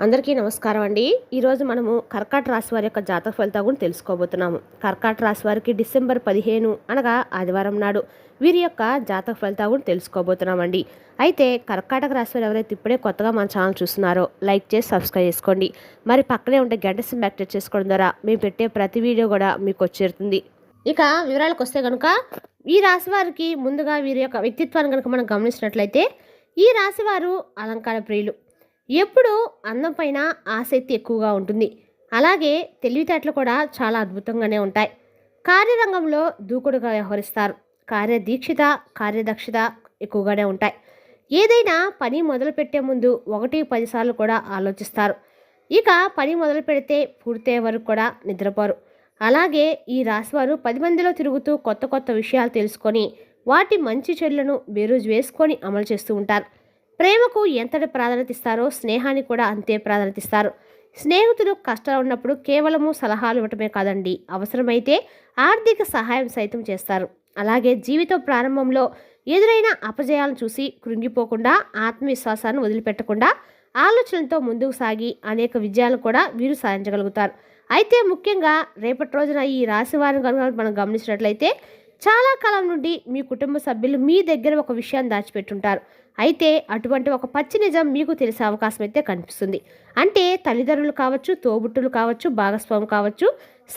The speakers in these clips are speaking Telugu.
అందరికీ నమస్కారం అండి. ఈరోజు మనము కర్కాటక రాశి వారి యొక్క జాతక ఫలితాలు కూడా తెలుసుకోబోతున్నాము. కర్కాటక రాశి వారికి డిసెంబర్ 15 అనగా ఆదివారం నాడు వీరి యొక్క జాతక ఫలితాలు కూడా తెలుసుకోబోతున్నామండి. అయితే కర్కాటక రాశి వారు ఎవరైతే ఇప్పుడే కొత్తగా మన ఛానల్ చూస్తున్నారో లైక్ చేసి సబ్స్క్రైబ్ చేసుకోండి. మరి పక్కనే ఉంటే గంట సింబల్ యాక్టివేట్ చేసుకోవడం ద్వారా మేము పెట్టే ప్రతి వీడియో కూడా మీకు వచ్చేరుతుంది. ఇక వివరాలకు వస్తే కనుక ఈ రాశి వారికి ముందుగా వీరి యొక్క వ్యక్తిత్వాన్ని కనుక మనం గమనించినట్లయితే ఈ రాశి వారు అలంకార ప్రియులు. ఎప్పుడూ అందం పైన ఆసక్తి ఎక్కువగా ఉంటుంది. అలాగే తెలివితేటలు కూడా చాలా అద్భుతంగానే ఉంటాయి. కార్యరంగంలో దూకుడుగా వ్యవహరిస్తారు. కార్యదీక్షిత కార్యదక్షత ఎక్కువగానే ఉంటాయి. ఏదైనా పని మొదలుపెట్టే ముందు 1-10 సార్లు కూడా ఆలోచిస్తారు. ఇక పని మొదలు పెడితే పూర్తయ్యే వరకు కూడా నిద్రపోరు. అలాగే ఈ రాశివారు 10 మందిలో తిరుగుతూ కొత్త కొత్త విషయాలు తెలుసుకొని వాటి మంచి చెడులను బేరుజు వేసుకొని అమలు చేస్తూ ఉంటారు. ప్రేమకు ఎంతటి ప్రాధాన్యత ఇస్తారో స్నేహానికి కూడా అంతే ప్రాధాన్యత ఇస్తారు. స్నేహితులు కష్టాలు ఉన్నప్పుడు కేవలము సలహాలు ఇవ్వటమే కాదండి, అవసరమైతే ఆర్థిక సహాయం సైతం చేస్తారు. అలాగే జీవితం ప్రారంభంలో ఎదురైన అపజయాలను చూసి కృంగిపోకుండా ఆత్మవిశ్వాసాన్ని వదిలిపెట్టకుండా ఆలోచనలతో ముందుకు సాగి అనేక విజయాలను కూడా వీరు సాధించగలుగుతారు. అయితే ముఖ్యంగా రేపటి రోజున ఈ రాశి వారిని కనుక మనం గమనించినట్లయితే చాలా కాలం నుండి మీ కుటుంబ సభ్యులు మీ దగ్గర ఒక విషయాన్ని దాచిపెట్టుంటారు. అయితే అటువంటి ఒక పచ్చి నిజం మీకు తెలిసే అవకాశం అయితే కనిపిస్తుంది. అంటే తల్లిదండ్రులు కావచ్చు, తోబుట్టులు కావచ్చు, భాగస్వామి కావచ్చు,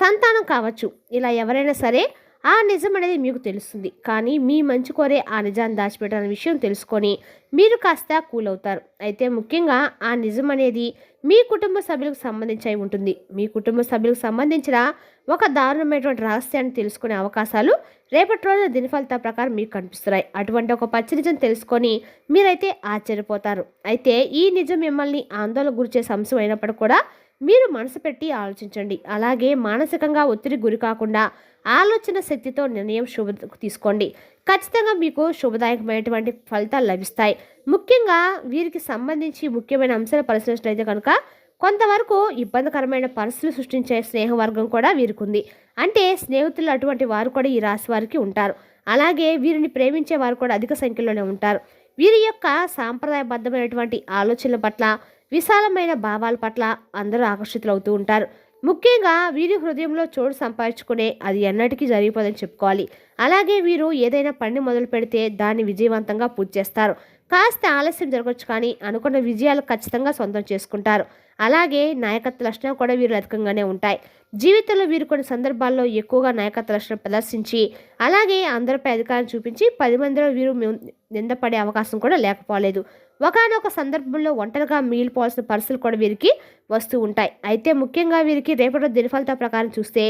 సంతానం కావచ్చు, ఇలా ఎవరైనా సరే ఆ నిజం అనేది మీకు తెలుస్తుంది. కానీ మీ మంచి కోరే ఆ నిజాన్ని దాచిపెట్టాలనే విషయం తెలుసుకొని మీరు కాస్త కూల్ అవుతారు. అయితే ముఖ్యంగా ఆ నిజం అనేది మీ కుటుంబ సభ్యులకు సంబంధించి ఉంటుంది. మీ కుటుంబ సభ్యులకు సంబంధించిన ఒక దారుణమైనటువంటి రహస్యాన్ని తెలుసుకునే అవకాశాలు రేపటి రోజున దినఫలితాల ప్రకారం మీకు కనిపిస్తున్నాయి. అటువంటి ఒక పచ్చి నిజం తెలుసుకొని మీరైతే ఆశ్చర్యపోతారు. అయితే ఈ నిజం మిమ్మల్ని ఆందోళన గురిచేసే అంశం అయినప్పుడు కూడా మీరు మనసు పెట్టి ఆలోచించండి. అలాగే మానసికంగా ఒత్తిడి గురి కాకుండా ఆలోచన శక్తితో నిర్ణయం తీసుకోండి. ఖచ్చితంగా మీకు శుభదాయకమైనటువంటి ఫలితాలు లభిస్తాయి. ముఖ్యంగా వీరికి సంబంధించి ముఖ్యమైన అంశాలు పరిశీలించినట్లయితే కనుక కొంతవరకు ఇబ్బందికరమైన పరిస్థితులు సృష్టించే స్నేహవర్గం కూడా వీరికి ఉంది. అంటే స్నేహితులు అటువంటి వారు కూడా ఈ రాశి వారికి ఉంటారు. అలాగే వీరిని ప్రేమించే వారు కూడా అధిక సంఖ్యలోనే ఉంటారు. వీరి యొక్క సాంప్రదాయబద్ధమైనటువంటి ఆలోచనల పట్ల, విశాలమైన భావాల పట్ల అందరూ ఆకర్షితులవుతూ ఉంటారు. ముఖ్యంగా వీరి హృదయంలో చోటు సంపాదించుకునే అది ఎన్నటికీ జరిగిపోదని చెప్పుకోవాలి. అలాగే వీరు ఏదైనా పని మొదలు పెడితే దాన్ని విజయవంతంగా పూర్తి చేస్తారు. కాస్త ఆలస్యం జరగవచ్చు, కానీ అనుకున్న విజయాలు ఖచ్చితంగా సొంతం చేసుకుంటారు. అలాగే నాయకత్వ లక్షణాలు కూడా వీరు అధికంగానే ఉంటాయి. జీవితంలో వీరు కొన్ని సందర్భాల్లో ఎక్కువగా నాయకత్వ లక్షణం ప్రదర్శించి అలాగే అందరిపై అధికారం చూపించి 10 మందిలో వీరు నిందపడే అవకాశం కూడా లేకపోలేదు. ఒకనొక సందర్భంలో ఒంటరిగా మిగిలిపోవాల్సిన పరిస్థితులు కూడా వీరికి వస్తూ ఉంటాయి. అయితే ముఖ్యంగా వీరికి రేపటి దినఫలితాల ప్రకారం చూస్తే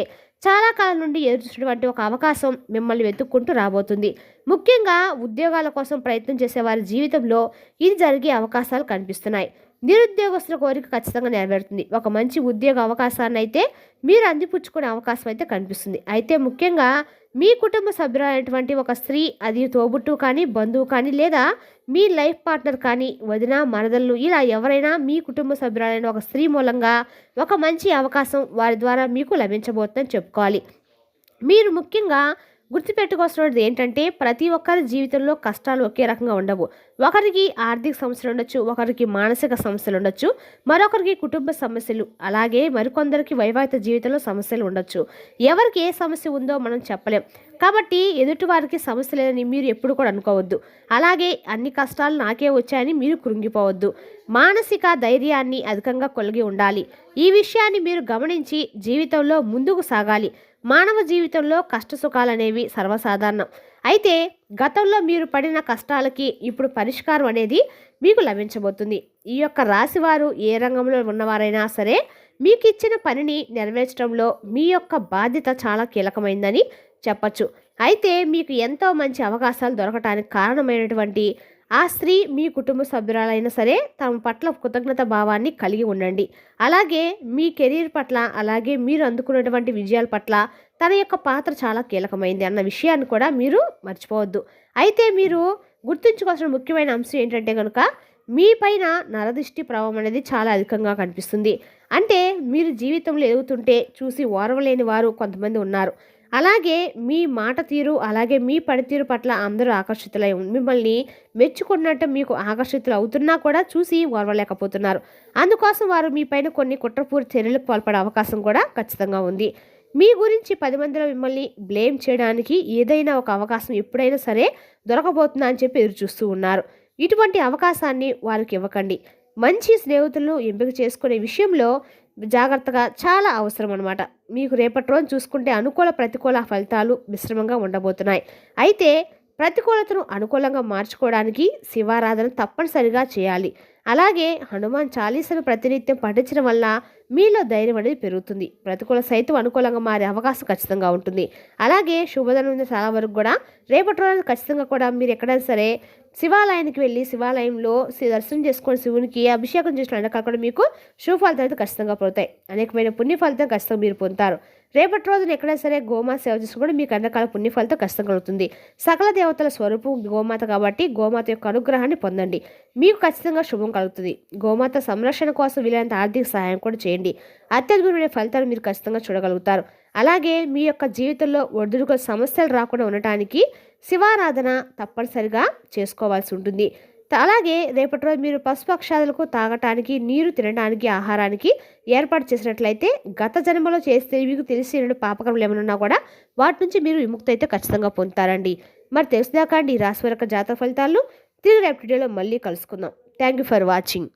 చాలా కాలం నుండి ఎదురుచూసినటువంటి ఒక అవకాశం మిమ్మల్ని వెతుక్కుంటూ రాబోతుంది. ముఖ్యంగా ఉద్యోగాల కోసం ప్రయత్నం చేసే వారి జీవితంలో ఇది జరిగే అవకాశాలు కనిపిస్తున్నాయి. నిరుద్యోగస్తుల కోరిక ఖచ్చితంగా నెరవేరుతుంది. ఒక మంచి ఉద్యోగ అవకాశాన్ని అయితే మీరు అందిపుచ్చుకునే అవకాశం అయితే కనిపిస్తుంది. అయితే ముఖ్యంగా మీ కుటుంబ సభ్యులైనటువంటి ఒక స్త్రీ, అది తోబుట్టు కానీ, బంధువు కానీ, లేదా మీ లైఫ్ పార్ట్నర్ కానీ, వదిన, మరదళ్ళు, ఇలా ఎవరైనా మీ కుటుంబ సభ్యులైన ఒక స్త్రీ మూలంగా ఒక మంచి అవకాశం వారి ద్వారా మీకు లభించబోతుందని చెప్పుకోవాలి. మీరు ముఖ్యంగా గుర్తుపెట్టుకోవాల్సినది ఏంటంటే ప్రతి ఒక్కరి జీవితంలో కష్టాలు ఒకే రకంగా ఉండవు. ఒకరికి ఆర్థిక సమస్యలు ఉండొచ్చు, ఒకరికి మానసిక సమస్యలు ఉండొచ్చు, మరొకరికి కుటుంబ సమస్యలు, అలాగే మరికొందరికి వైవాహిక జీవితంలో సమస్యలు ఉండొచ్చు. ఎవరికి ఏ సమస్య ఉందో మనం చెప్పలేం. కాబట్టి ఎదుటివారికి సమస్య లేదని మీరు ఎప్పుడు కూడా అనుకోవద్దు. అలాగే అన్ని కష్టాలు నాకే వచ్చాయని మీరు కృంగిపోవద్దు. మానసిక ధైర్యాన్ని అధికంగా కలిగి ఉండాలి. ఈ విషయాన్ని మీరు గమనించి జీవితంలో ముందుకు సాగాలి. మానవ జీవితంలో కష్ట సుఖాలు అనేవి సర్వసాధారణం. అయితే గతంలో మీరు పడిన కష్టాలకి ఇప్పుడు పరిష్కారం అనేది మీకు లభించబోతుంది. ఈ యొక్క రాశివారు ఏ రంగంలో ఉన్నవారైనా సరే మీకు ఇచ్చిన పనిని నెరవేర్చడంలో మీ యొక్క బాధ్యత చాలా కీలకమైందని చెప్పచ్చు. అయితే మీకు ఎంతో మంచి అవకాశాలు దొరకటానికి కారణమైనటువంటి ఆ స్త్రీ మీ కుటుంబ సభ్యురాలైనా సరే తమ పట్ల కృతజ్ఞత భావాన్ని కలిగి ఉండండి. అలాగే మీ కెరీర్ పట్ల, అలాగే మీరు అందుకున్నటువంటి విజయాల పట్ల తన యొక్క పాత్ర చాలా కీలకమైంది అన్న విషయాన్ని కూడా మీరు మర్చిపోవద్దు. అయితే మీరు గుర్తుంచుకోవాల్సిన ముఖ్యమైన అంశం ఏంటంటే కనుక మీ పైన నరదృష్టి ప్రభావం అనేది చాలా అధికంగా కనిపిస్తుంది. అంటే మీరు జీవితంలో ఎదుగుతుంటే చూసి ఓర్వలేని వారు కొంతమంది ఉన్నారు. అలాగే మీ మాట తీరు, అలాగే మీ పనితీరు పట్ల అందరూ ఆకర్షితులై మిమ్మల్ని మెచ్చుకున్నట్టు మీకు ఆకర్షితులు అవుతున్నా కూడా చూసి ఓర్వలేకపోతున్నారు. అందుకోసం వారు మీ పైన కొన్ని కుట్రపూరిత చర్యలకు పాల్పడే అవకాశం కూడా ఖచ్చితంగా ఉంది. మీ గురించి 10 మందిలో మిమ్మల్ని బ్లేమ్ చేయడానికి ఏదైనా ఒక అవకాశం ఎప్పుడైనా సరే దొరకబోతుందా అని చెప్పి ఎదురు చూస్తూ ఉన్నారు. ఇటువంటి అవకాశాన్ని వారికి ఇవ్వకండి. మంచి స్నేహితులను ఎంపిక చేసుకునే విషయంలో జాగ్రత్తగా చాలా అవసరం అనమాట. మీకు రేపటి రోజు చూసుకుంటే అనుకూల ప్రతికూల ఫలితాలు మిశ్రమంగా ఉండబోతున్నాయి. అయితే ప్రతికూలతను అనుకూలంగా మార్చుకోవడానికి శివారాధన తప్పనిసరిగా చేయాలి. అలాగే హనుమాన్ చాలీసాను ప్రతినిత్యం పఠించడం వల్ల మీలో ధైర్యం అనేది పెరుగుతుంది. ప్రతికూల సైతం అనుకూలంగా మారే అవకాశం ఖచ్చితంగా ఉంటుంది. అలాగే శుభదినం ఉంది చాలా వరకు కూడా రేపటి రోజు ఖచ్చితంగా కూడా మీరు ఎక్కడైనా సరే శివాలయానికి వెళ్ళి శివాలయంలో దర్శనం చేసుకొని శివునికి అభిషేకం చేసిన కూడా మీకు శుభ ఫలితాలు అయితే ఖచ్చితంగా పొందుతాయి. అనేకమైన పుణ్య ఫలితం ఖచ్చితంగా మీరు పొందుతారు. రేపటి రోజున ఎక్కడైనా సరే గోమాత సేవ చేసి కూడా మీకు అన్ని రకాల పుణ్య ఫలితం ఖచ్చితంగా కలుగుతుంది. సకల దేవతల స్వరూపం గోమాత కాబట్టి గోమాత యొక్క అనుగ్రహాన్ని పొందండి. మీకు ఖచ్చితంగా శుభం కలుగుతుంది. గోమాత సంరక్షణ కోసం వీలైనంత ఆర్థిక సహాయం కూడా చేయండి. అత్యద్భుతమైన ఫలితాలు మీరు ఖచ్చితంగా చూడగలుగుతారు. అలాగే మీ యొక్క జీవితంలో ఒడిదుడుకుల సమస్యలు రాకుండా ఉండటానికి శివారాధన తప్పనిసరిగా చేసుకోవాల్సి ఉంటుంది. అలాగే రేపటి రోజు మీరు పసుపు అక్షాదులకు తాగటానికి, నీరు తినడానికి, ఆహారానికి ఏర్పాటు చేసినట్లయితే గత జన్మలో చేస్తే మీకు తెలిసిన పాపకర్మలు ఏమైనా ఉన్నా కూడా వాటి నుంచి మీరు విముక్తి అయితే ఖచ్చితంగా పొందుతారండి. మరి తెలుసుదాకా అండి ఈ రాశి వారి యొక్క జాతక ఫలితాలను తిరిగి రేపటి వీడియోలో మళ్ళీ కలుసుకుందాం. Thank you for watching.